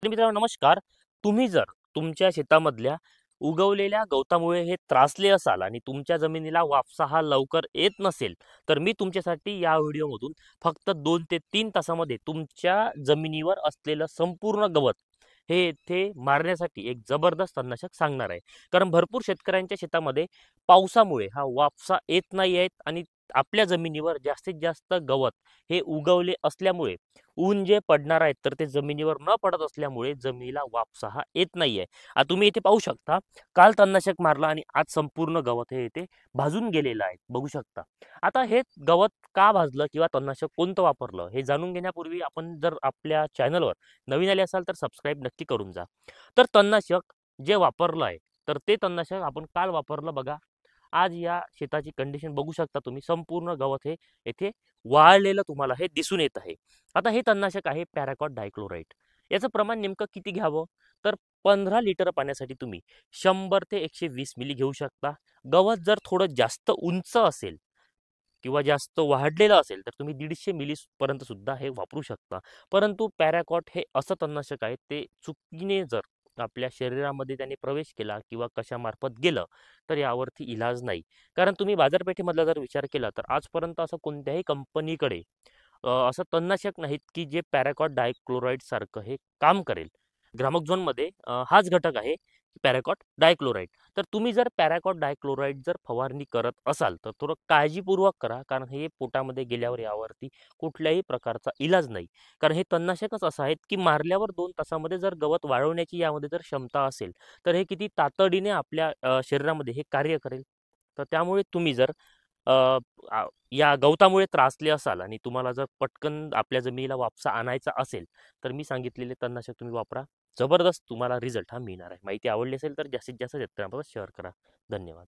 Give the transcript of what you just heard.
तर मित्रांनो नमस्कार. तुम्ही जर तुमच्या शेतामधल्या उगवलेल्या गवतामुळे हे त्रासले असाल आणि तुमच्या जमिनीला वापसा हा लवकर येत नसेल, तर मी तुमच्यासाठी या व्हिडिओमधून फक्त 2 ते 3 तासामध्ये तुमच्या जमिनीवर असलेलं संपूर्ण गवत हे येथे मारण्यासाठी एक जबरदस्त तणनाशक सांगणार आहे. कारण भरपूर शेतकऱ्यांच्या शेतामध्ये पावसामुळे हा वापसा येत नाही आहेत आणि आपल्या जमिनीवर जास्तीत जास्त गवत हे उगवले असल्यामुळे ऊन जे पडणार आहेत तर ते जमिनीवर न पडत असल्यामुळे जमिनीला वापसा हा येत नाहीये. आता तुम्ही इथे पाहू शकता, काल तणनाशक मारलं आणि आज संपूर्ण गवत हे इथे भाजून गेलेलं आहे, बघू शकता. आता हे गवत का भाजलं किंवा तणनाशक कोणतं वापरलं हे जाणून घेण्यापूर्वी आपण जर आपल्या चॅनलवर नवीन आले असाल तर सबस्क्राईब नक्की करून जा. तर तणनाशक जे वापरलं आहे तर ते तणनाशक आपण काल वापरलं बघा. आज या शेताची कंडिशन बघू शकता तुम्ही, संपूर्ण गवत हे येथे वाळलेलं तुम्हाला हे दिसून येत आहे. आता हे तणनाशक आहे पॅराकॉट डायक्लोराइड. याचं प्रमाण नेमकं किती घ्यावं? तर 15 लिटर पाण्यासाठी तुम्ही 100 ते 120 मिली घेऊ शकता. गवत जर थोडं जास्त उंच असेल किंवा जास्त वाढलेलं असेल तर तुम्ही 150 मिली पर्यंत सुद्धा हे वापरू शकता. परंतु पॅराकॉट हे असं तणनाशक आहे, ते चुकीने जर आपल्या शरीरामध्ये त्याने प्रवेश केला किंवा कशामार्फत गेलं तर यावरती इलाज नाही. कारण तुम्ही बाजारपेठेमधला जर विचार केला तर आजपर्यंत असं कोणत्याही कंपनीकडे असं तणनाशक नाहीत की जे पॅराकॉट डायक्लोराइड सारखं हे काम करेल. ग्रामोक्झोनमध्ये हाच घटक आहे पॅराकॉट डायक्लोराइड. तर तुम्ही जर पॅराकॉट डायक्लोराइड जर फवारणी करत असाल तर थोडं काळजीपूर्वक करा, कारण हे पोटामध्ये गेल्यावर यावरती कुठल्याही प्रकारचा इलाज नाही. कारण हे तणनाशकच असं आहेत की मारल्यावर 2 तासामध्ये जर गवत वाळवण्याची यामध्ये जर क्षमता असेल तर हे किती तातडीने आपल्या शरीरामध्ये हे कार्य करेल. तर त्यामुळे तुम्ही जर अ, या गवतामुळे त्रासले असाल आणि तुम्हाला जर पटकन आपल्या जमिनीला वापसा आणायचा असेल तर मी सांगितलेले तणनाशक तुम्ही वापरा. जबरदस्त तुम्हाला रिझल्ट हा मिळणार आहे. माहिती आवडली असेल तर जास्तीत जास्त शेतकऱ्यांपर्यंत शेअर करा. धन्यवाद.